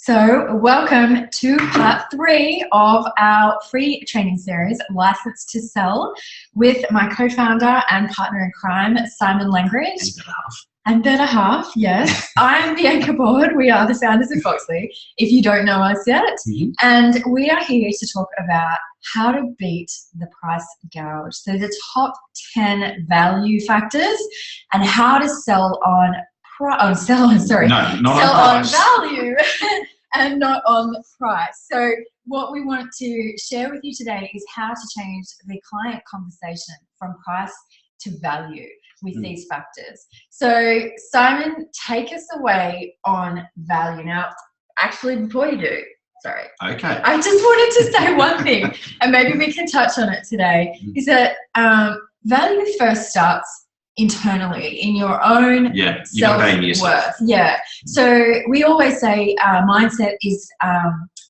So welcome to part 3 of our free training series, Licensed to Sell, with my co-founder and partner in crime, Simon Langridge. And better half, yes. I'm Bianca Board. We are the founders of Foxley, if you don't know us yet. And we are here to talk about how to beat the price gouge. So the top 10 value factors and how to sell on sell on value and not on price. So what we want to share with you today is how to change the client conversation from price to value with these factors. So Simon, take us away on value. Now, actually, before you do, sorry. Okay. I just wanted to say one thing, and maybe we can touch on it today, is that value first starts internally in your own self-worth. Yeah. So we always say mindset is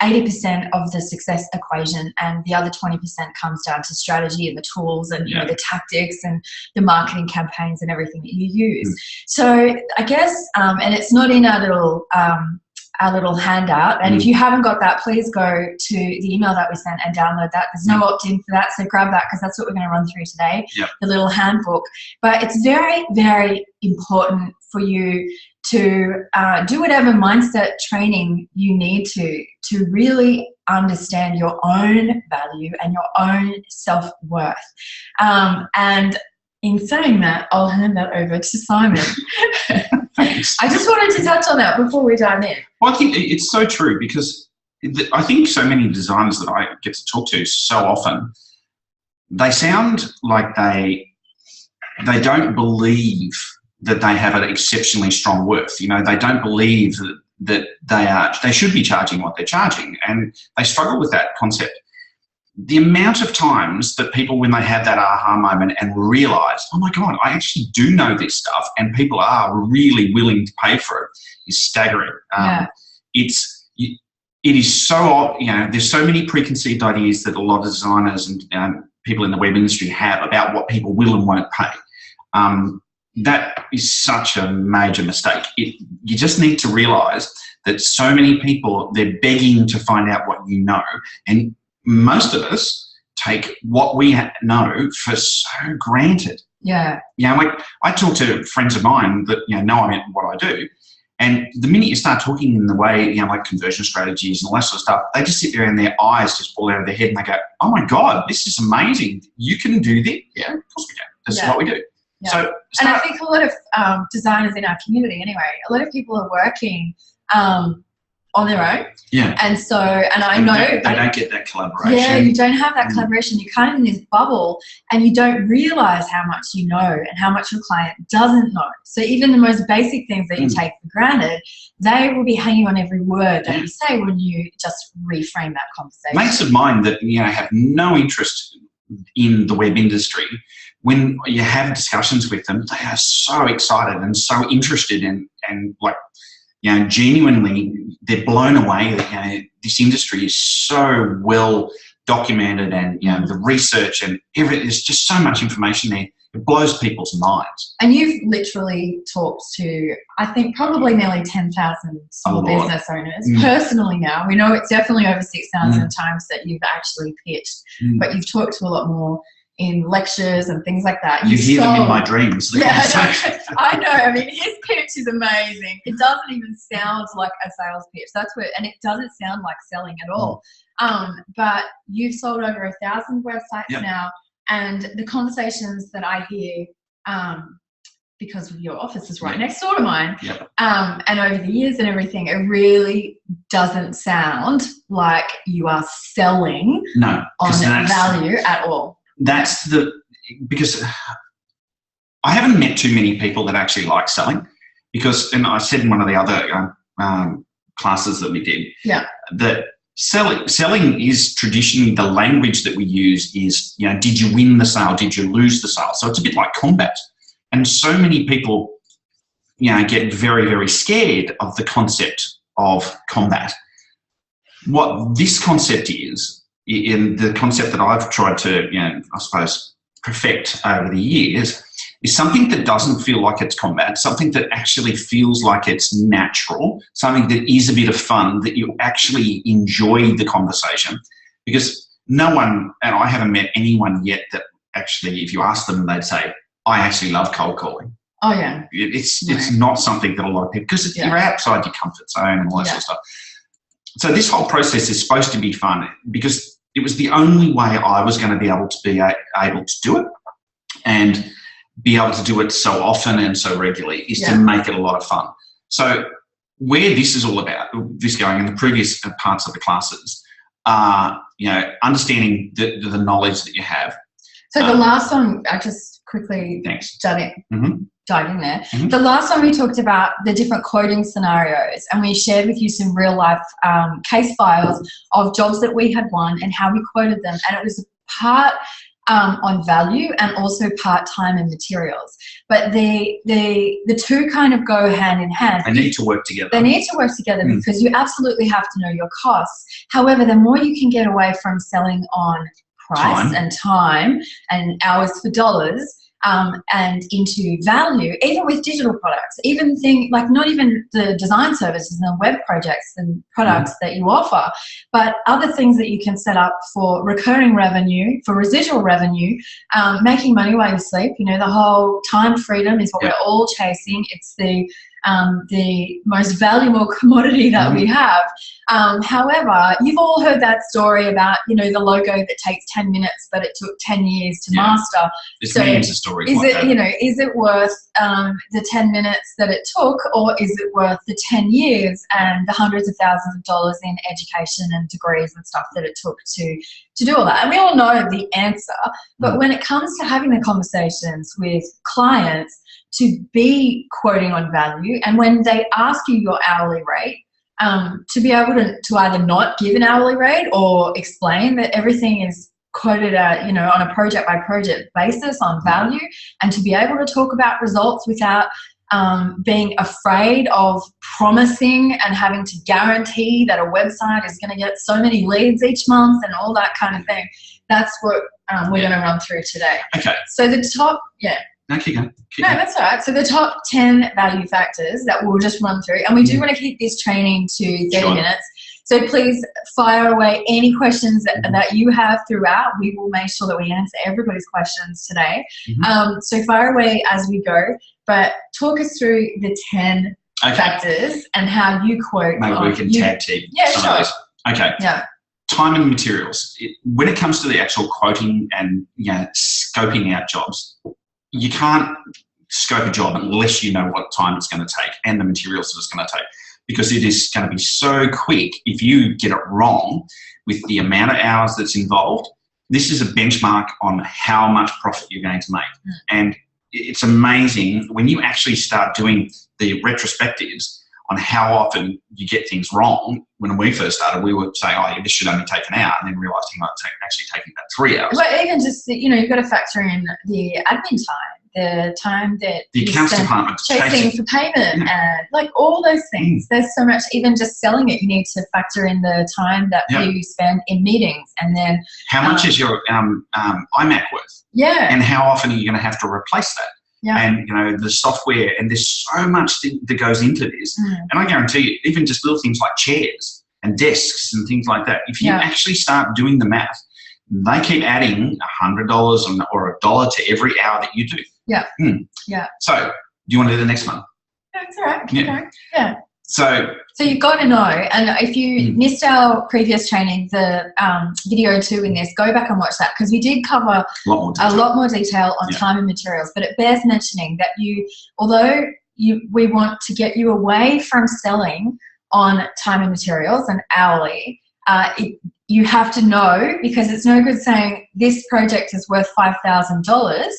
80% of the success equation, and the other 20% comes down to strategy and the tools and you know, the tactics and the marketing campaigns and everything that you use. So I guess, and it's not in our little handout, and if you haven't got that, please go to the email that we sent and download that. There's no opt-in for that, so grab that because that's what we're going to run through today, the little handbook. But it's very, very important for you to do whatever mindset training you need to really understand your own value and your own self-worth. And in saying that, I'll hand that over to Simon. Thanks. I just wanted to touch on that before we dive in. Well, I think it's so true because I think so many designers that I get to talk to so often, they sound like they don't believe that they have an exceptionally strong worth. You know, they don't believe that they should be charging what they're charging, and they struggle with that concept. The amount of times that people, when they have that aha moment and realize, oh my God, I actually do know this stuff and people are really willing to pay for it, is staggering. It is so, you know, there's so many preconceived ideas that a lot of designers and people in the web industry have about what people will and won't pay. That is such a major mistake. You just need to realize that so many people, they're begging to find out what you know, and most of us take what we know for so granted. Yeah. Yeah. Like I talk to friends of mine that, you know I mean what I do. And the minute you start talking in the way, you know, like conversion strategies and all that sort of stuff, they just sit there and their eyes just fall out of their head and they go, oh my God, this is amazing. You can do this. Yeah, of course we can. This is what we do. Yeah. So and I think a lot of designers in our community anyway, a lot of people are working on their own. Yeah. And so, and I know they don't get that collaboration. Yeah, you don't have that collaboration. You're kind of in this bubble and you don't realize how much you know and how much your client doesn't know. So even the most basic things that you take for granted, they will be hanging on every word that you say when you just reframe that conversation. Mates of mine that, you know, have no interest in the web industry, when you have discussions with them, they are so excited and so interested and like, you know, genuinely, they're blown away that, you know, this industry is so well documented and, you know, the research and everything, there's just so much information there. It blows people's minds. And you've literally talked to, I think, probably nearly 10,000 small business owners personally now. We know it's definitely over 6,000 times that you've actually pitched, but you've talked to a lot more in lectures and things like that. You hear them in my dreams. Yeah, I know. I mean, his pitch is amazing. It doesn't even sound like a sales pitch. That's what, and it doesn't sound like selling at all. But you've sold over 1,000 websites now, and the conversations that I hear, because your office is right next door to mine, and over the years and everything, it really doesn't sound like you are selling on value at all. That's because I haven't met too many people that actually like selling, because, and I said in one of the other classes that we did, that selling is traditionally the language that we use is, you know, did you win the sale? Did you lose the sale? So it's a bit like combat. And so many people, you know, get very, very scared of the concept of combat. What this concept is, in the concept that I've tried to, you know, I suppose, perfect over the years, is something that doesn't feel like it's combat, something that actually feels like it's natural, something that is a bit of fun, that you actually enjoy the conversation. Because no one, and I haven't met anyone yet that actually, if you ask them, they'd say, I actually love cold calling. Oh, yeah. It's not something that a lot of people, because you're outside your comfort zone and all that sort of stuff. So this whole process is supposed to be fun, because it was the only way I was going to be able to do it, and be able to do it so often and so regularly, is to make it a lot of fun. So where this is all about, this going in the previous parts of the classes, understanding the knowledge that you have. So the last one, I just quickly dive in there. Mm-hmm. The last one we talked about the different quoting scenarios, and we shared with you some real life case files of jobs that we had won and how we quoted them. And it was part on value and also part time and materials. But the two kind of go hand in hand. They need to work together. They need to work together because you absolutely have to know your costs. However, the more you can get away from selling on price and time and hours for dollars, and into value, even with digital products, even not even the design services and the web projects and products that you offer, but other things that you can set up for recurring revenue, for residual revenue, making money while you sleep. The whole time freedom is what we're all chasing. It's the most valuable commodity that we have. However, you've all heard that story about, the logo that takes 10 minutes, but it took 10 years to master. There's millions of stories is like it, that. Is it worth the 10 minutes that it took, or is it worth the 10 years and the hundreds of thousands of dollars in education and degrees and stuff that it took to do all that? And we all know the answer, but when it comes to having the conversations with clients, to be quoting on value, and when they ask you your hourly rate, to be able to either not give an hourly rate or explain that everything is quoted at, on a project by project basis on value, and to be able to talk about results without being afraid of promising and having to guarantee that a website is going to get so many leads each month and all that kind of thing. That's what we're going to run through today. Okay. So the top, No, keep going. No, that's all right. So the top 10 value factors that we'll just run through, and we do want to keep this training to 30 minutes. So please fire away any questions that you have throughout. We will make sure that we answer everybody's questions today. So fire away as we go, but talk us through the 10 factors and how you quote. Maybe we can tag team some of those. Okay. Yeah. Time and materials. When it comes to the actual quoting and scoping out jobs, you can't scope a job unless you know what time it's going to take and the materials that it's going to take, because it is going to be so quick. If you get it wrong with the amount of hours that's involved, this is a benchmark on how much profit you're going to make. And it's amazing when you actually start doing the retrospectives on how often you get things wrong. When we first started, we would say, this should only take an hour, and then realised it might actually take about 3 hours. Well, even just, you've got to factor in the admin time, the time that the accounts department chasing for payment, and all those things. There's so much, even just selling it, you need to factor in the time that you spend in meetings, and then how much is your iMac worth? And how often are you going to have to replace that? And the software, and there's so much that goes into this. And I guarantee you, even just little things like chairs and desks and things like that, if you actually start doing the math, they keep adding $100 or $1 to every hour that you do. So do you want to do the next one? That's all right. So you've got to know, and if you missed our previous training, the video 2 in this, go back and watch that, because we did cover a lot more detail on time and materials. But it bears mentioning that although we want to get you away from selling on time and materials and hourly, you have to know, because it's no good saying this project is worth $5,000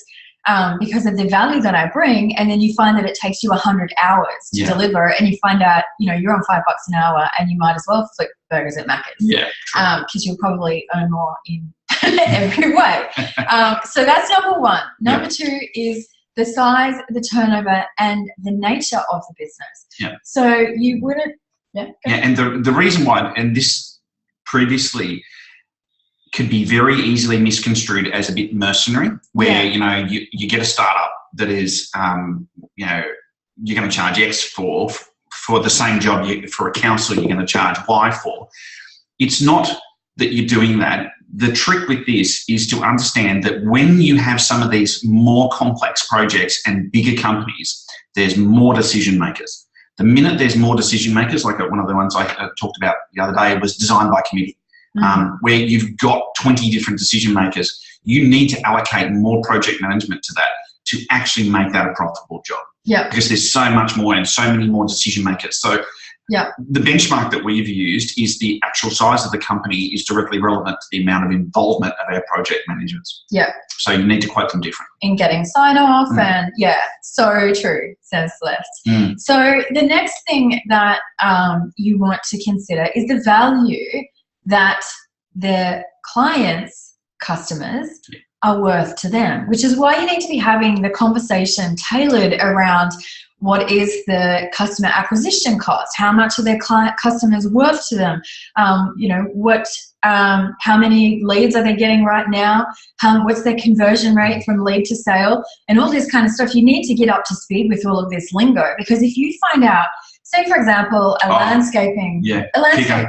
because of the value that I bring, and then you find that it takes you 100 hours to deliver, and you find out, you're on $5 an hour, and you might as well flip burgers at Macca's. Because you'll probably earn more in every way. So that's number 1. Number 2 is the size, the turnover, and the nature of the business. So you wouldn't. And the reason why, and this previously could be very easily misconstrued as a bit mercenary, where you get a startup that is, you know, you're going to charge X for the same job for a counsellor you're going to charge Y for. It's not that you're doing that. The trick with this is to understand that when you have some of these more complex projects and bigger companies, there's more decision makers. The minute there's more decision makers, like one of the ones I talked about the other day was design by committee, where you've got 20 different decision makers. You need to allocate more project management to that to actually make that a profitable job. Yeah. Because there's so much more and so many more decision makers. So the benchmark that we've used is the actual size of the company is directly relevant to the amount of involvement of our project managers. Yeah. So you need to quote them different. In getting sign off and so true, says Celeste. So the next thing that you want to consider is the value that the clients, customers, are worth to them, which is why you need to be having the conversation tailored around what is the customer acquisition cost, how much are their customers worth to them, you know, how many leads are they getting right now, what's their conversion rate from lead to sale, and all this kind of stuff. You need to get up to speed with all of this lingo, because if you find out, say for example, a landscape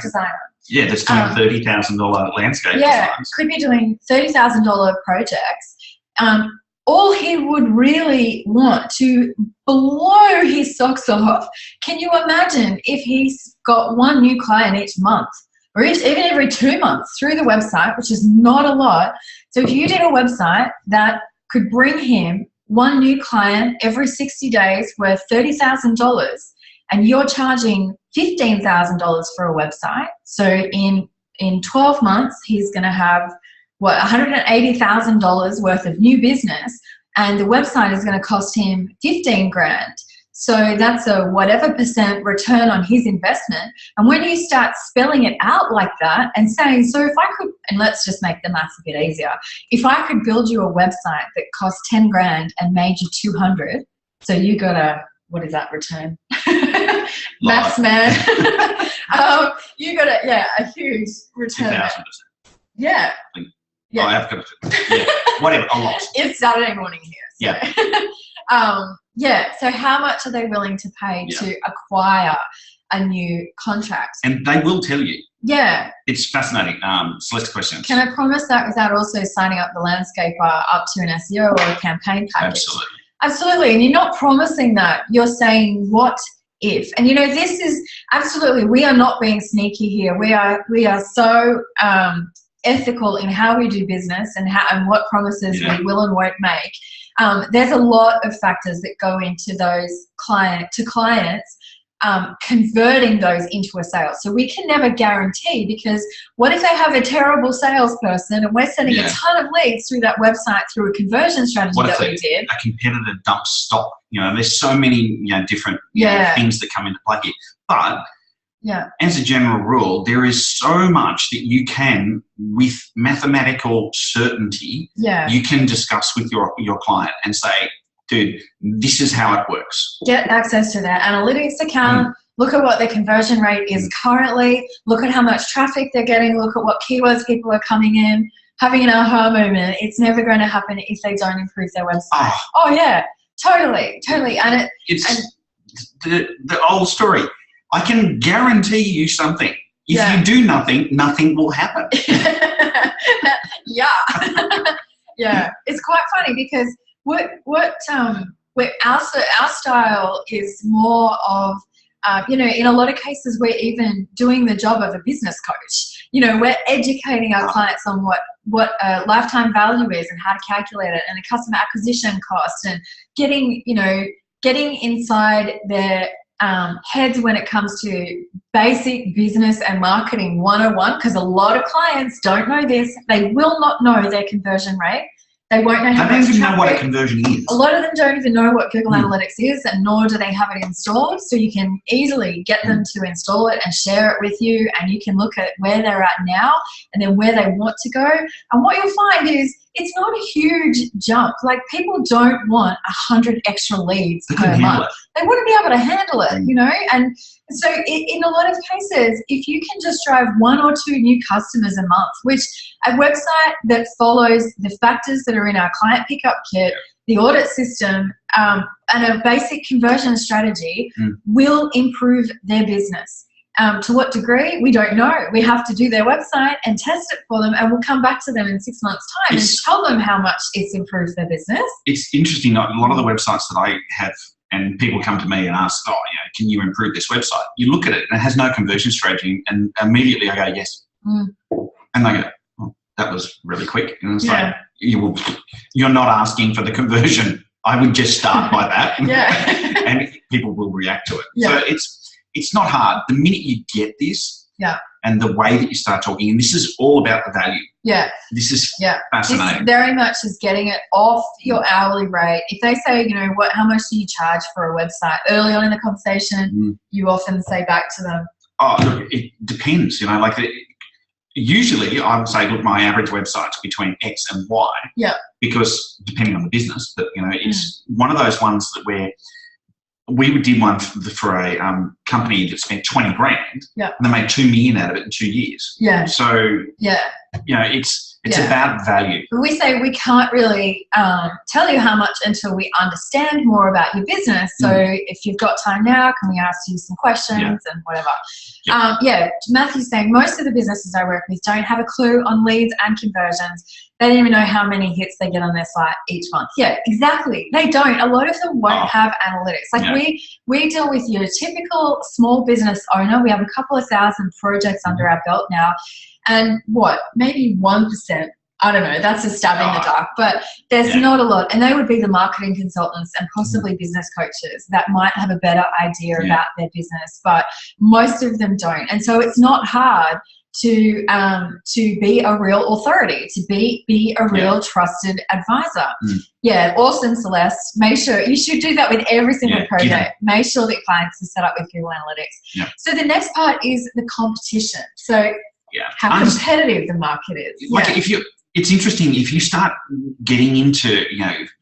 designer. Yeah, that's doing $30,000 landscape designs. Could be doing $30,000 projects. All he would really want to blow his socks off. Can you imagine if he's got one new client each month, or even every 2 months through the website, which is not a lot. So if you did a website that could bring him one new client every 60 days worth $30,000, and you're charging $15,000 for a website, so in 12 months he's going to have $180,000 worth of new business, and the website is going to cost him 15 grand. So that's a whatever percent return on his investment. And when you start spelling it out like that and saying, so if I could, and let's just make the maths a bit easier, if I could build you a website that cost 10 grand and made you 200, so you got what is that return? Maths man. You got a huge return. 2,000%. Yeah. I have got whatever, a lot. It's Saturday morning here. So. So how much are they willing to pay to acquire a new contract? And they will tell you. Yeah. It's fascinating. Select questions. Can I promise that without also signing up the landscaper up to an SEO or a campaign package? Absolutely. And you're not promising that. You're saying what if. And, you know, this is absolutely, we are not being sneaky here. We are so ethical in how we do business and what promises we will and won't make. There's a lot of factors that go into those clients converting those into a sale. So we can never guarantee, because what if they have a terrible salesperson and we're sending a ton of leads through that website through a conversion strategy that we did? A competitor dumps stock. You know, there's so many different things that come into play here. But as a general rule, there is so much that you can, with mathematical certainty, you can discuss with your client and say, dude, this is how it works. Get access to their analytics account. Look at what their conversion rate is currently. Look at how much traffic they're getting. Look at what keywords people are coming in. Having an aha moment. It's never going to happen if they don't improve their website. Oh yeah, totally. And it's the old story. I can guarantee you something. If you do nothing, nothing will happen. It's quite funny because our style is more of, in a lot of cases, we're even doing the job of a business coach. You know, we're educating our clients on what lifetime value is and how to calculate it, and the customer acquisition cost, and getting inside their heads when it comes to basic business and marketing 101, because a lot of clients don't know this. They will not know their conversion rate. They won't know how much traffic. They don't even know what a conversion is. A lot of them don't even know what Google Analytics is, and nor do they have it installed. So you can easily get them to install it and share it with you, and you can look at where they're at now and then where they want to go. And what you'll find is it's not a huge jump. Like, people don't want 100 extra leads per month. They wouldn't be able to handle it, you know? And so in a lot of cases, if you can just drive 1 or 2 new customers a month, which a website that follows the factors that are in our client pickup kit the audit system, and a basic conversion strategy will improve their business. To what degree, we don't know. We have to do their website and test it for them, and we'll come back to them in 6 months' time and tell them how much it's improved their business. It's interesting. A lot of the websites that I have, and people come to me and ask, oh, can you improve this website? You look at it and it has no conversion strategy, and immediately I go, yes. And they go, oh, that was really quick. And it's like, you're not asking for the conversion. I would just start by that. And people will react to it. So it's not hard. The minute you get this and the way that you start talking, and this is all about the value. This is fascinating. This very much is getting it off your hourly rate. If they say, how much do you charge for a website? Early on in the conversation, you often say back to them, oh, look, it depends. Usually I would say, look, my average website's between X and Y. Because depending on the business, but it's one of those ones that where we did one for a company that spent 20 grand and they made 2 million out of it in 2 years. So, it's about value. But we say we can't really tell you how much until we understand more about your business. So if you've got time now, can we ask you some questions and whatever? Matthew's saying most of the businesses I work with don't have a clue on leads and conversions. They don't even know how many hits they get on their site each month. Yeah, exactly. They don't. A lot of them won't have analytics. Like we deal with your typical small business owner. We have a couple of thousand projects under our belt now. And maybe 1%, I don't know, that's a stab in the dark, but there's not a lot. And they would be the marketing consultants and possibly business coaches that might have a better idea about their business, but most of them don't. And so it's not hard to be a real authority, to be a real trusted advisor. Awesome, Celeste. Make sure you should do that with every single project. Make sure that clients are set up with Google Analytics. So the next part is the competition. So how competitive the market is. It's interesting if you start getting into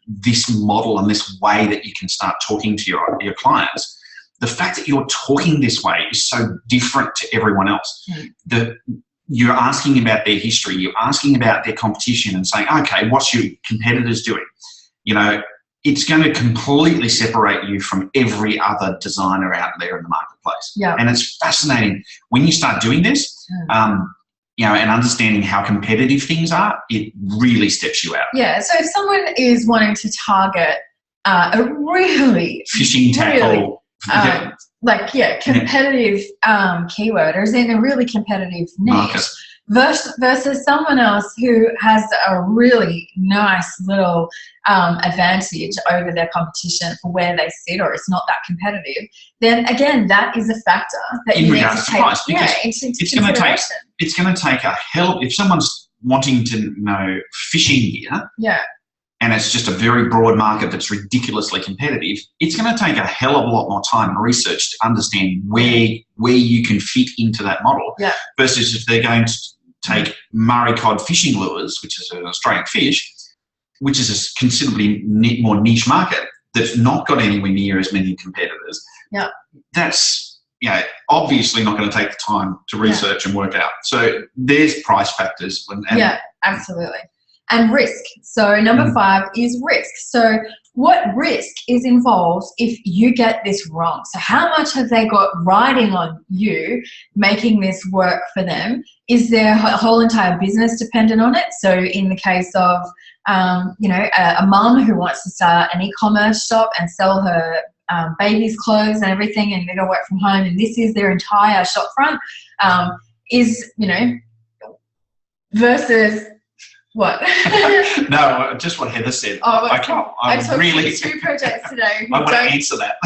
this model and this way that you can start talking to your clients. The fact that you're talking this way is so different to everyone else. You're asking about their history, you're asking about their competition and saying, okay, what's your competitors doing? It's going to completely separate you from every other designer out there in the marketplace. And it's fascinating when you start doing this, and understanding how competitive things are, it really steps you out. So if someone is wanting to target a really fishing tackle, competitive keyword, or is in a really competitive niche versus someone else who has a really nice little advantage over their competition for where they sit, or it's not that competitive, then again, that is a factor that you need to take into consideration. It's going to take a hell, if someone's wanting to know fishing gear, and it's just a very broad market that's ridiculously competitive, it's going to take a hell of a lot more time and research to understand where you can fit into that model. Versus if they're going to take Murray cod fishing lures, which is an Australian fish, which is a considerably more niche market that's not got anywhere near as many competitors. That's obviously not going to take the time to research and work out. So there's price factors. Absolutely. And risk. So number 5 is risk. So what risk is involved if you get this wrong? So how much have they got riding on you making this work for them? Is their whole entire business dependent on it? So in the case of, a mum who wants to start an e-commerce shop and sell her baby's clothes and everything, and they're going to work from home, and this is their entire shop front, versus what? No, just what Heather said. I talked to 2 projects today I want to answer that.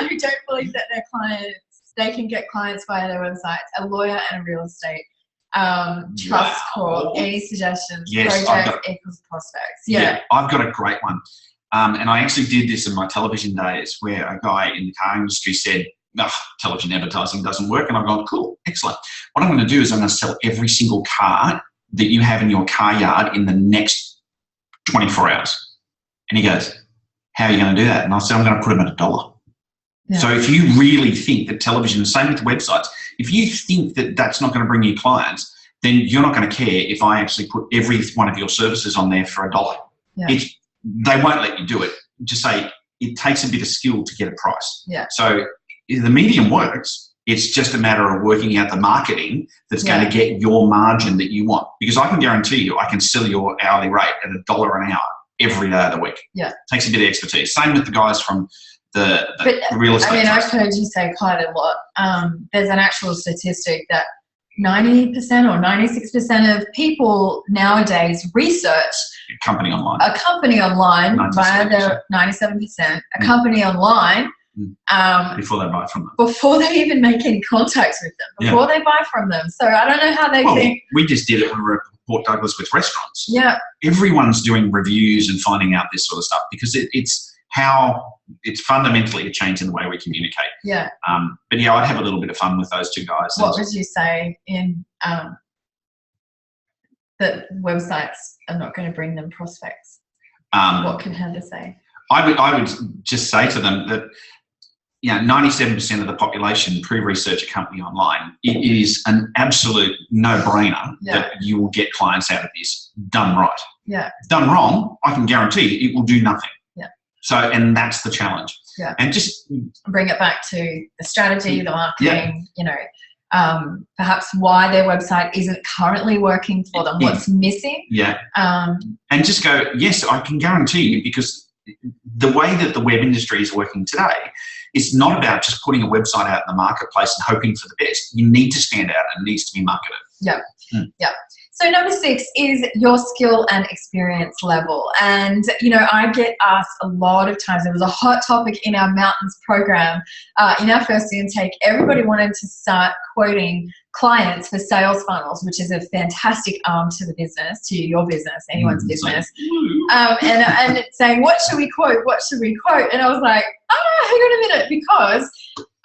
Who don't believe that their clients, they can get clients via their websites, a lawyer and a real estate trust call. Any suggestions? Project equals prospects. I've got a great one. And I actually did this in my television days, where a guy in the car industry said, television advertising doesn't work. And I've gone, cool, excellent. What I'm going to do is I'm going to sell every single car that you have in your car yard in the next 24 hours. And he goes, how are you going to do that? And I said, I'm going to put them at $1. So if you really think that television, same with websites, if you think that that's not going to bring you clients, then you're not going to care if I actually put every one of your services on there for $1. they won't let you do it. Just say it takes a bit of skill to get a price. Yeah. So the medium works. It's just a matter of working out the marketing that's going to get your margin that you want. Because I can guarantee you, I can sell your hourly rate at $1 an hour every day of the week. Yeah. It takes a bit of expertise. Same with the guys from the real estate. I mean, I've heard you say quite a lot. There's an actual statistic that 90% or 96% of people nowadays research a company online via the 97%, a company online before they buy from them. Before they even make any contacts with them, before they buy from them. So I don't know how they think. We just did it when we were at Port Douglas with restaurants. Yeah. Everyone's doing reviews and finding out this sort of stuff because it's fundamentally a change in the way we communicate. Yeah. But yeah, I'd have a little bit of fun with those two guys. What would you say in that websites are not going to bring them prospects? What can Heather say? I would just say to them that 97% of the population pre-research a company online. It is an absolute no-brainer that you will get clients out of this done right. Yeah. Done wrong, I can guarantee it will do nothing. Yeah. So, and that's the challenge. Yeah. And just bring it back to the strategy, the marketing, perhaps why their website isn't currently working for them, what's missing. Yeah. And just go, yes, I can guarantee you, because the way that the web industry is working today, it's not about just putting a website out in the marketplace and hoping for the best. You need to stand out and it needs to be marketed. Yeah. Yeah. So number 6 is your skill and experience level. And, I get asked a lot of times, it was a hot topic in our Mountains program, in our first intake, everybody wanted to start quoting clients for sales funnels, which is a fantastic arm to the business, to your business, anyone's business. And it's saying, what should we quote? What should we quote? And I was like, hang on a minute, because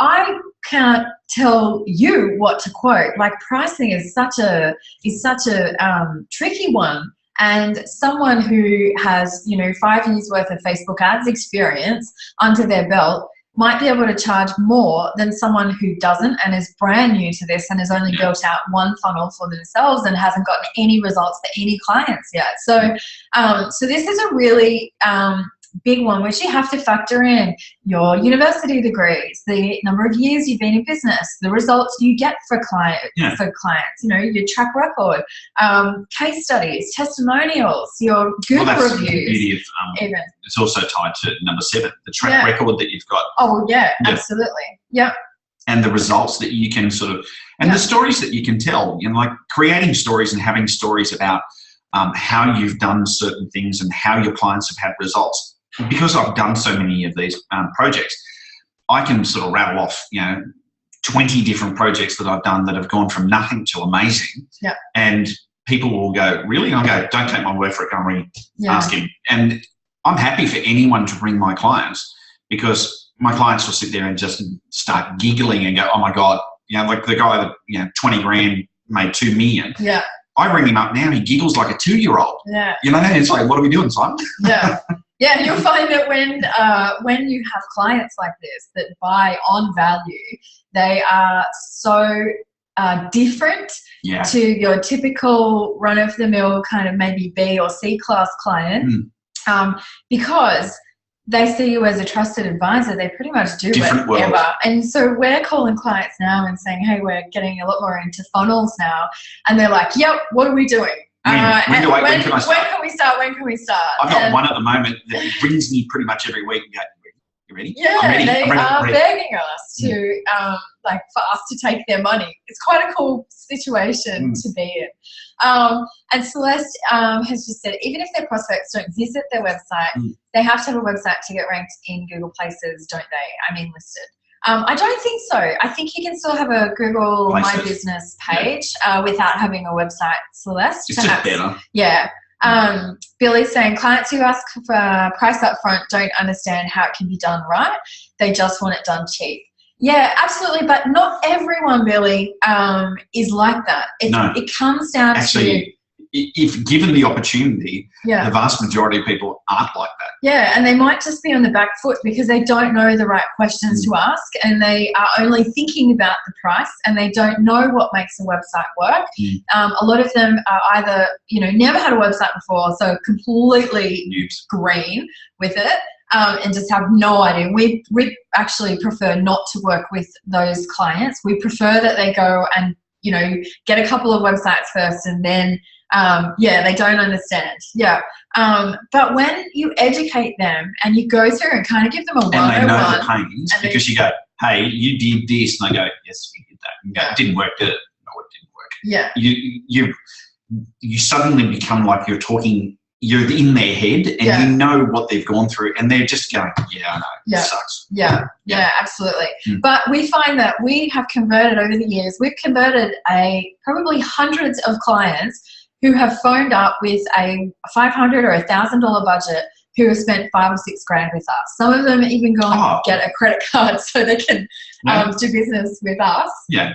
I can't tell you what to quote. Like, pricing is such a tricky one. And someone who has, 5 years worth of Facebook ads experience under their belt might be able to charge more than someone who doesn't and is brand new to this and has only built out one funnel for themselves and hasn't gotten any results for any clients yet. So, so this is a really big one, which you have to factor in your university degrees, the number of years you've been in business, the results you get for clients, your track record, case studies, testimonials, your Google reviews. The beauty of, it's also tied to number 7, the track record that you've got. Oh yeah, absolutely. Yeah. And the results that you can the stories that you can tell, like creating stories and having stories about how you've done certain things and how your clients have had results. Because I've done so many of these projects, I can sort of rattle off, 20 different projects that I've done that have gone from nothing to amazing. Yeah. And people will go, really? And I'll go, don't take my word for it. Go and really ask him. And I'm happy for anyone to bring my clients, because my clients will sit there and just start giggling and go, oh my God, like the guy that, 20 grand made 2 million. Yeah. I bring him up now, he giggles like a 2-year-old. Yeah. It's like, what are we doing, Simon? Yeah. Yeah, and you'll find that when you have clients like this that buy on value, they are so different to your typical run-of-the-mill kind of maybe B or C class client, because they see you as a trusted advisor. They pretty much do whatever. And so we're calling clients now and saying, hey, we're getting a lot more into funnels now. And they're like, yep, what are we doing? When can I start? When can we start? I've got one at the moment that brings me pretty much every week and go, you ready? Yeah, they are begging us to, for us to take their money. It's quite a cool situation to be in. And Celeste has just said, even if their prospects don't visit their website, they have to have a website to get ranked in Google Places, don't they? Listed. I don't think so. I think you can still have a Google My Business page without having a website, Celeste. It's just better. Yeah. Billy's saying clients who ask for price up front don't understand how it can be done right. They just want it done cheap. Yeah, absolutely. But not everyone, Billy, is like that. It comes down to... if given the opportunity, yeah, the vast majority of people aren't like that. Yeah, and they might just be on the back foot because they don't know the right questions to ask, and they are only thinking about the price, and they don't know what makes a website work. A lot of them are either, never had a website before, so completely green with it, and just have no idea. We actually prefer not to work with those clients. We prefer that they go and get a couple of websites first, and then they don't understand. But when you educate them and you go through and kind of give them a one-on-one, and they know the pains, because you go, hey, you did this, and they go, yes, we did that. And go, it didn't work, did it? No, it didn't work. Yeah. You suddenly become like you're in their head, and you know what they've gone through, and they're just going, yeah, I know, it sucks. Yeah, absolutely. But we find that we have converted over the years, we've converted probably hundreds of clients who have phoned up with a $500 or $1,000 budget, who have spent $5 or $6 grand with us. Some of them even go and get a credit card so they can do business with us. Yeah.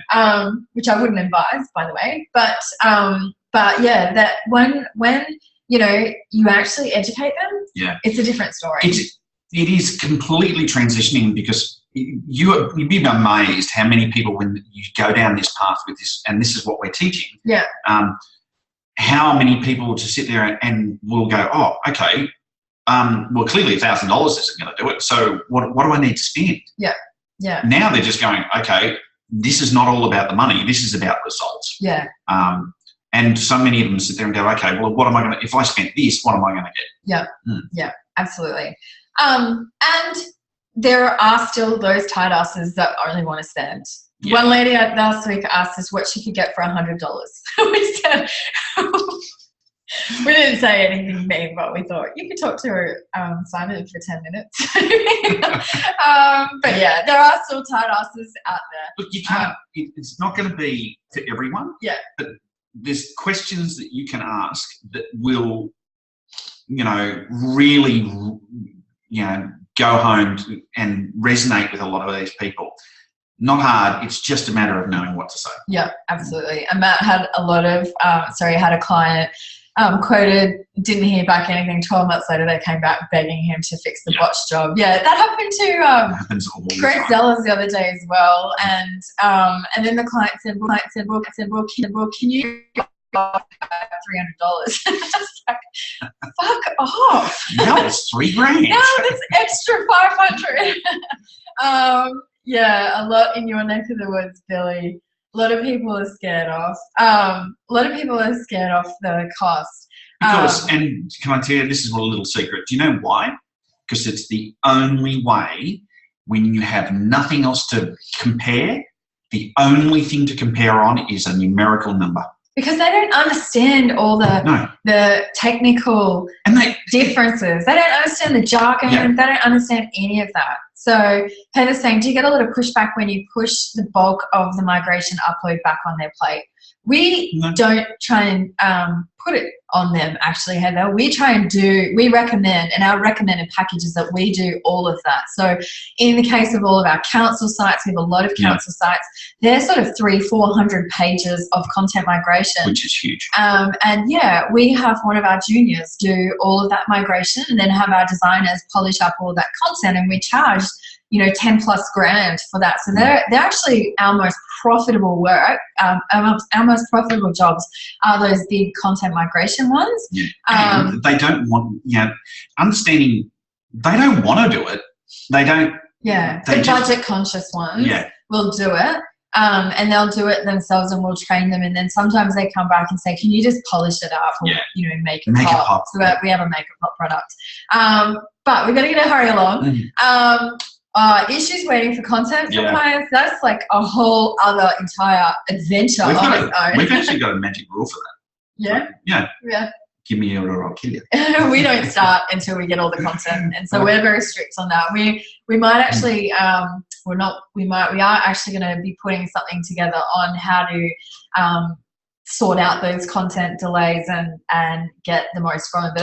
Which I wouldn't advise, by the way. But yeah, that when you actually educate them, it's a different story. It is completely transitioning, because you'd be amazed how many people, when you go down this path with this, and this is what we're teaching, how many people just sit there and will go, oh, okay, well, clearly $1,000 isn't going to do it, so what do I need to spend? Yeah. Now they're just going, okay, this is not all about the money, this is about results. Yeah. And so many of them sit there and go, okay, well, what am I going to, if I spent this, what am I going to get? Yeah. Yeah, absolutely. And there are still those tight asses that only want to spend. Yeah. One lady last week asked us what she could get for $100. We said, we didn't say anything mean, but we thought you could talk to Simon for 10 minutes. But yeah, there are still tight asses out there. Look, you can't, it's not going to be for everyone. Yeah. But there's questions that you can ask that will, really, go home and resonate with a lot of these people. Not hard. It's just a matter of knowing what to say. Yeah, absolutely. And Matt had had a client quoted, didn't hear back anything. 12 months later, they came back begging him to fix the botch job. Yeah, that happened to Greg Zellers the other day as well. And then the client said, well, can you $300? Just like, fuck off. No, it's $3,000. No, that's extra $500. Yeah, a lot in your neck of the woods, Billy. A lot of people are scared off. The cost. Because, and can I tell you, this is a little secret. Do you know why? Because it's the only way, when you have nothing else to compare, the only thing to compare on is a numerical number. Because they don't understand all the technical differences. They don't understand the jargon. Yeah. They don't understand any of that. So Heather's saying, do you get a lot of pushback when you push the bulk of the migration upload back on their plate? We don't try and put it on them, actually, Heather. We recommend, and our recommended package is that we do all of that. So in the case of all of our council sites, we have a lot of council sites. They're sort of 300-400 pages of content migration. Which is huge. And we have one of our juniors do all of that migration, and then have our designers polish up all that content, and we charge 10+ grand for that. So they're actually our most profitable work. Our most profitable jobs are those big content migration ones. Yeah. And they don't want, understanding, they don't want to do it. They don't. Yeah. The budget conscious ones will do it. And they'll do it themselves, and we'll train them. And then sometimes they come back and say, can you just polish it up or, make it pop? So we have a make it pop product. But we've got to get a hurry along. Issues waiting for content from clients, that's like a whole other entire adventure on its own. We've actually got a magic rule for that. Yeah? Yeah. Give me your or I'll kill you. We don't start until we get all the content, and so we're very strict on that. We might actually we are actually going to be putting something together on how to sort out those content delays and get the most from it. But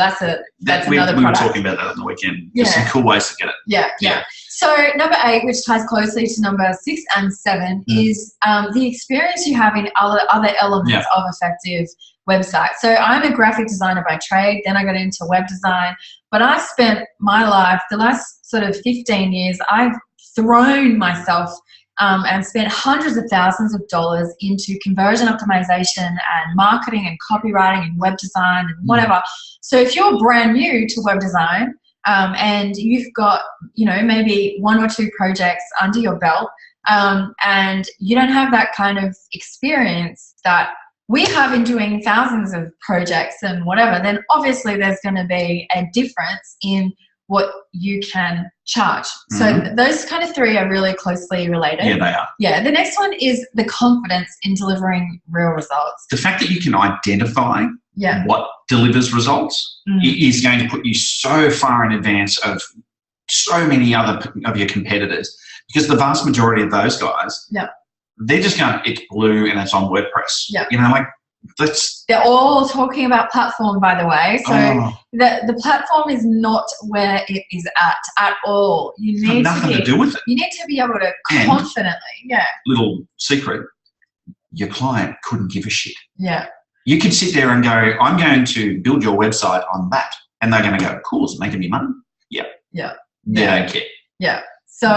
that's another we product. We were talking about that on the weekend. There's some cool ways to get it. Yeah. So number 8, which ties closely to number 6 and 7, is the experience you have in other elements of effective websites. So I'm a graphic designer by trade. Then I got into web design. But I've spent my life, the last sort of 15 years, I've thrown myself and spent hundreds of thousands of dollars into conversion optimization and marketing and copywriting and web design and whatever. So if you're brand new to web design and you've got, maybe 1 or 2 projects under your belt and you don't have that kind of experience that we have in doing thousands of projects and whatever, then obviously there's going to be a difference in what you can charge. So those kind of 3 are really closely related. Yeah, they are. Yeah. The next one is the confidence in delivering real results. The fact that you can identify what delivers results is going to put you so far in advance of so many other of your competitors, because the vast majority of those guys, they're just going, it's blue and it's on WordPress. Yeah. They're all talking about platform, by the way. So the platform is not where it is at all. You need nothing to do with it. You need to be able to confidently, Little secret, your client couldn't give a shit. Yeah. You could sit there and go, I'm going to build your website on that. And they're going to go, cool, is it making me money? Yeah. Yeah. They don't care. Yeah. So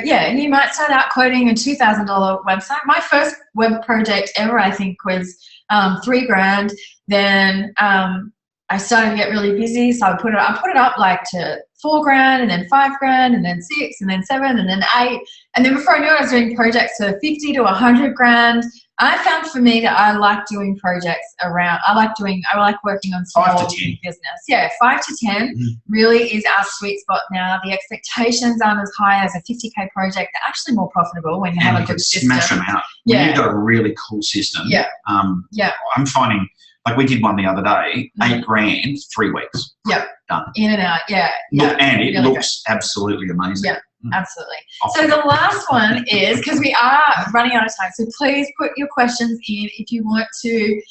you might start out coding a $2,000 website. My first web project ever, I think, was $3,000. Then I started to get really busy, so I put it up like to $4,000, and then $5,000, and then $6,000, and then $7,000, and then $8,000, and then before I knew it, I was doing projects for $50,000 to $100,000. I found for me that I like doing projects around. I like working on small 5 to 10 business. Yeah, 5 to 10 really is our sweet spot now. The expectations aren't as high as a $50K project. They're actually more profitable when you have a good system. Smash them out. When you've got a really cool system. I'm finding, like we did one the other day, $8,000, 3 weeks. Yeah. Done. In and out. Yeah. And it really looks absolutely amazing. Yeah. Absolutely. So the last one is, because we are running out of time, so please put your questions in if you want to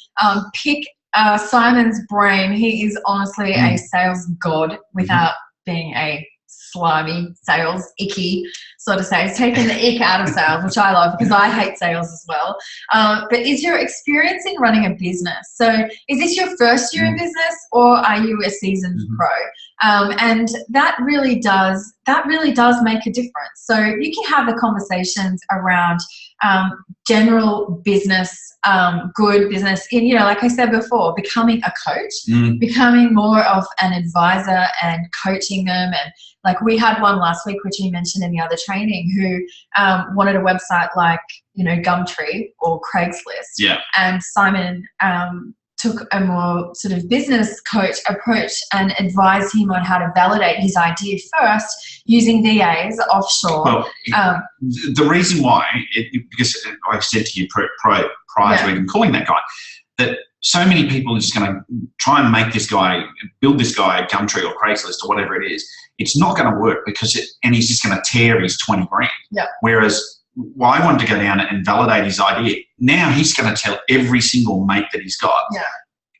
pick Simon's brain. He is honestly a sales god without being a slimy sales icky sort of say. He's taken the ick out of sales, which I love because I hate sales as well. But is your experience in running a business? So is this your first year in business, or are you a seasoned pro? And that really does make a difference. So you can have the conversations around general business, good business, in, like I said before, becoming a coach, becoming more of an advisor and coaching them. And like we had one last week, which you mentioned in the other training, who wanted a website like, Gumtree or Craigslist. Yeah. And Simon took a more sort of business coach approach and advised him on how to validate his idea first using VAs offshore. Well, the reason why, because I said to you prior to even calling that guy, that so many people are just going to try and make this guy, build this guy at Gumtree or Craigslist or whatever it is. It's not going to work because and he's just going to tear his 20 grand. Yeah. Whereas I wanted to go down and validate his idea. Now he's going to tell every single mate that he's got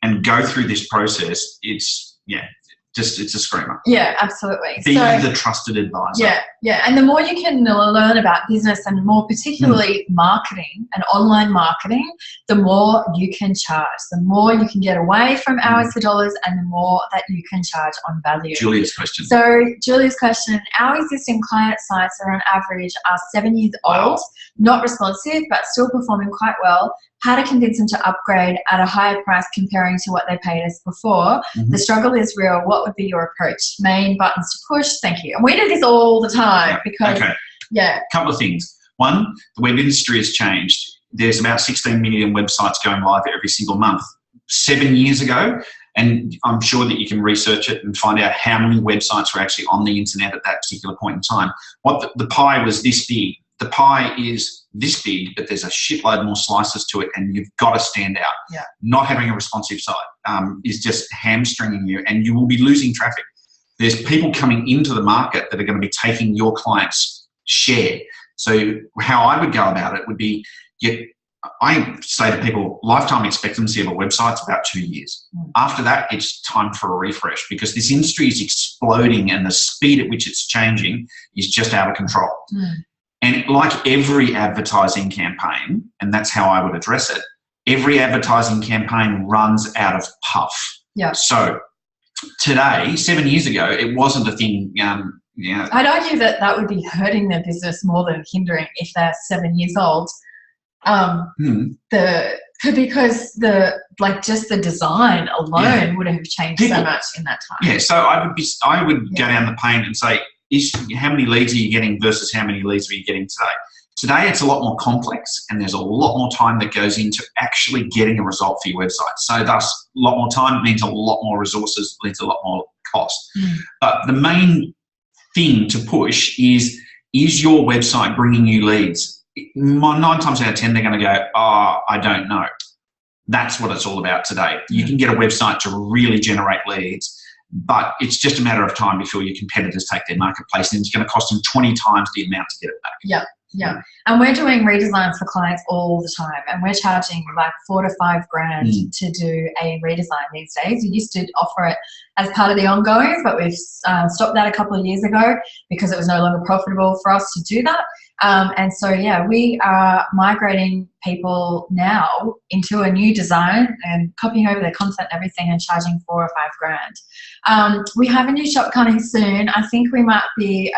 and go through this process. It's a screamer. Yeah, absolutely. Be the trusted advisor. Yeah. And the more you can learn about business and more particularly marketing and online marketing, the more you can charge, the more you can get away from hours for dollars, and the more that you can charge on value. Julia's question. So Julia's question, our existing client sites are on average 7 years old, not responsive, but still performing quite well. How to convince them to upgrade at a higher price comparing to what they paid us before. The struggle is real. What would be your approach? Main buttons to push. Thank you. And we do this all the time because, a couple of things. One, the web industry has changed. There's about 16 million websites going live every single month. 7 years ago, and I'm sure that you can research it and find out how many websites were actually on the internet at that particular point in time. The pie was this big. The pie is this big, but there's a shitload more slices to it, and you've got to stand out. Yeah. Not having a responsive site is just hamstringing you, and you will be losing traffic. There's people coming into the market that are going to be taking your clients' share. So how I would go about it would be, I say to people, lifetime expectancy of a website's about 2 years. After that, it's time for a refresh because this industry is exploding and the speed at which it's changing is just out of control. And like every advertising campaign, and that's how I would address it, every advertising campaign runs out of puff. Yeah. So today, 7 years ago, it wasn't a thing. I'd argue that would be hurting their business more than hindering if they're 7 years old. Because just the design alone would have changed so much in that time. Yeah, so I would go down the pain and say, how many leads are you getting versus how many leads are you getting today? Today it's a lot more complex and there's a lot more time that goes into actually getting a result for your website. So thus a lot more time means a lot more resources, means a lot more cost. But the main thing to push is your website bringing you leads? 9 times out of 10, they're going to go, oh, I don't know. That's what it's all about today. You can get a website to really generate leads, but it's just a matter of time before your competitors take their marketplace, and it's going to cost them 20 times the amount to get it back. Yeah. And we're doing redesigns for clients all the time, and we're charging like $4,000 to $5,000 to do a redesign these days. We used to offer it as part of the ongoings, but we've stopped that a couple of years ago because it was no longer profitable for us to do that. And so, we are migrating people now into a new design and copying over their content and everything and charging $4,000 or $5,000. We have a new shop coming soon. I think we might be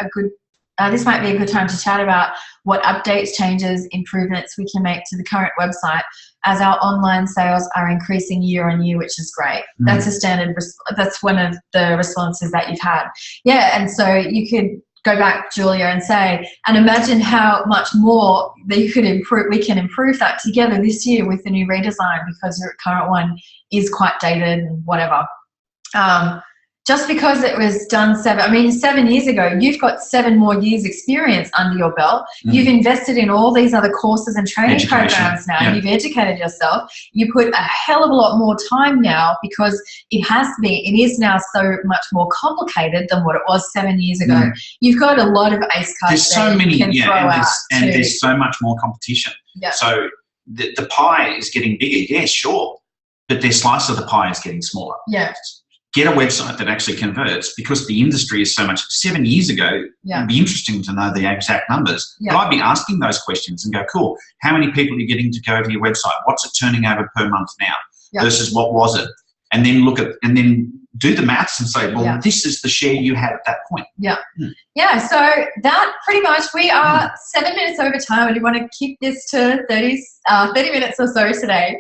this might be a good time to chat about what updates, changes, improvements we can make to the current website as our online sales are increasing year on year, which is great. That's a standard. That's one of the responses that you've had. Yeah, and so you could go back, Julia, and say, and imagine how much more that you could improve. We can improve that together this year with the new redesign because your current one is quite dated and whatever. Just because it was done 7 years ago, you've got 7 more years experience under your belt. You've invested in all these other courses and training programs now. You've educated yourself. You put a hell of a lot more time now because it is now so much more complicated than what it was 7 years ago. You've got a lot of ace cards there's so much more competition. So the pie is getting bigger, sure, but their slice of the pie is getting smaller. Get a website that actually converts because the industry is so much. 7 years ago, it'd be interesting to know the exact numbers. But I'd be asking those questions and go, cool, how many people are you getting to go to your website? What's it turning over per month now versus what was it? And then do the maths and say, well, this is the share you had at that point. So that pretty much, we are 7 minutes over time, and we want to keep this to 30 minutes or so today.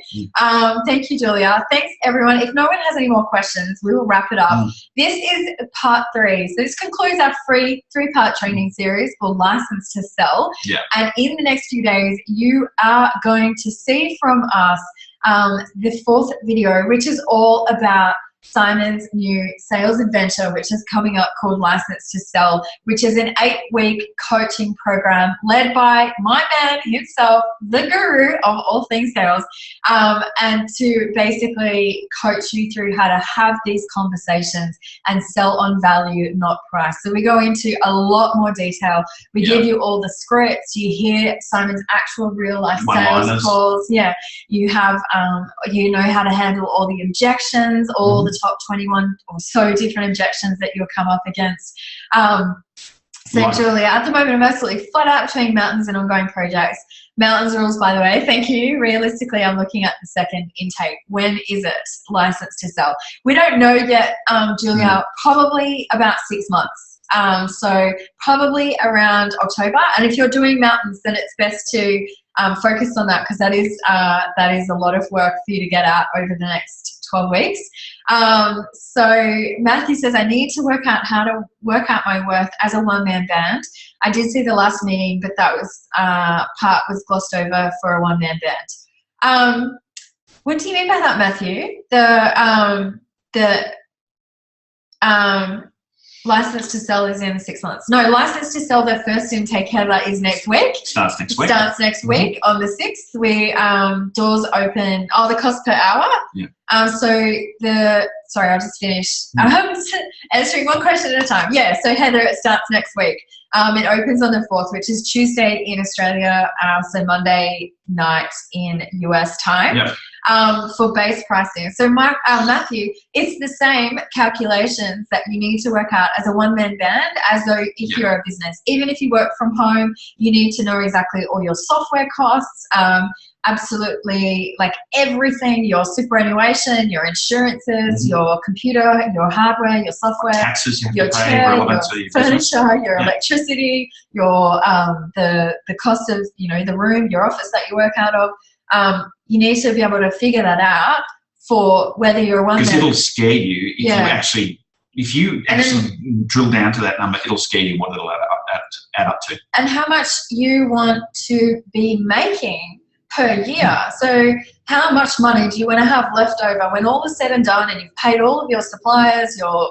Thank you, Julia. Thanks, everyone. If no one has any more questions, we will wrap it up. This is part 3. So this concludes our free 3-part training series called License to Sell. And in the next few days, you are going to see from us the 4th video, which is all about Simon's new sales adventure, which is coming up, called License to Sell, which is an 8-week coaching program led by my man himself, the guru of all things sales, and to basically coach you through how to have these conversations and sell on value, not price. So we go into a lot more detail. We give you all the scripts. You hear Simon's actual real life sales calls. You have, you know how to handle all the objections, all the top 21 or so different objections that you'll come up against. Julia, at the moment I'm absolutely flat out between mountains and ongoing projects. Mountains rules, by the way. Thank you. Realistically, I'm looking at the second intake. When is it licensed to sell? We don't know yet, Julia. Probably about 6 months. So probably around October. And if you're doing mountains, then it's best to focus on that, because that is a lot of work for you to get out over the next 12 weeks. So Matthew says, I need to work out how to work out my worth as a one-man band. I did see the last meeting, but that was part was glossed over for a one-man band. What do you mean by that, Matthew? The license to sell is in 6 months. No, license to sell, the first intake, Heather, is next week. Starts next week. Starts next week on the 6th. We doors open. Oh, the cost per hour. Sorry, I'll just finish answering one question at a time. So Heather, it starts next week. It opens on the 4th, which is Tuesday in Australia, so Monday night in US time. Yep. For base pricing. So Matthew, it's the same calculations that you need to work out as a one-man band as though if you're a business. Even if you work from home, you need to know exactly all your software costs, absolutely like everything, your superannuation, your insurances, your computer, your hardware, your software, taxes you have your to pay, chair, your furniture, business. Your electricity, your the cost of the room, your office that you work out of. You need to be able to figure that out for whether you're one. Because it'll scare you if you actually drill down to that number. It'll scare you what it'll add up to. And how much you want to be making per year. So how much money do you want to have left over when all is said and done and you've paid all of your suppliers, your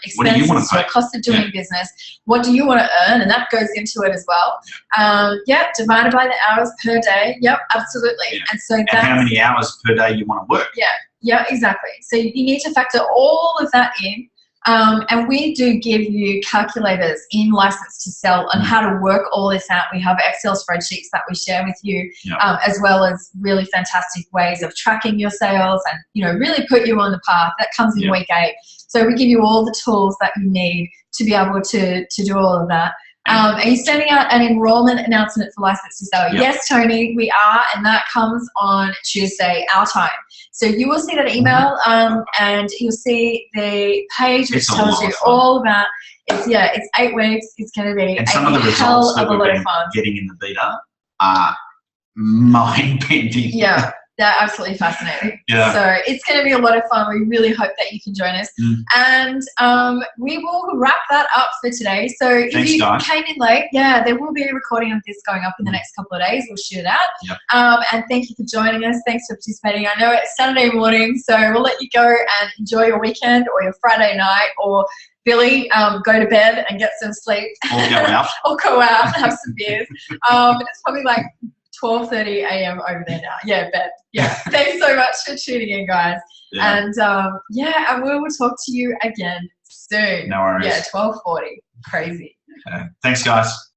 expenses, your cost of doing business? What do you want to earn? And that goes into it as well. Divided by the hours per day. Yep, absolutely. Yeah. And so and how many hours per day you want to work. Yeah, exactly. So you need to factor all of that in. And we do give you calculators in License to Sell on how to work all this out. We have Excel spreadsheets that we share with you, as well as really fantastic ways of tracking your sales and, really put you on the path. That comes in week 8. So we give you all the tools that you need to be able to do all of that. Are you sending out an enrollment announcement for License to Sell? Yes, Tony, we are, and that comes on Tuesday, our time. So you will see that email, and you'll see the page which tells you all about. It's 8 weeks. It's going to be and some of the results that we've been getting in the beta are mind-bending. Yeah. They're absolutely fascinating. Yeah. So it's going to be a lot of fun. We really hope that you can join us. And we will wrap that up for today. So if you came in late, there will be a recording of this going up in the next couple of days. We'll shoot it out. And thank you for joining us. Thanks for participating. I know it's Saturday morning, so we'll let you go and enjoy your weekend or your Friday night, or Billy, go to bed and get some sleep. Or go out. Or go out and have some beers. It's probably like 12:30 a.m. over there now. Bed. Thanks so much for tuning in, guys. And and we will talk to you again soon. No worries. 12:40. Crazy. Thanks, guys.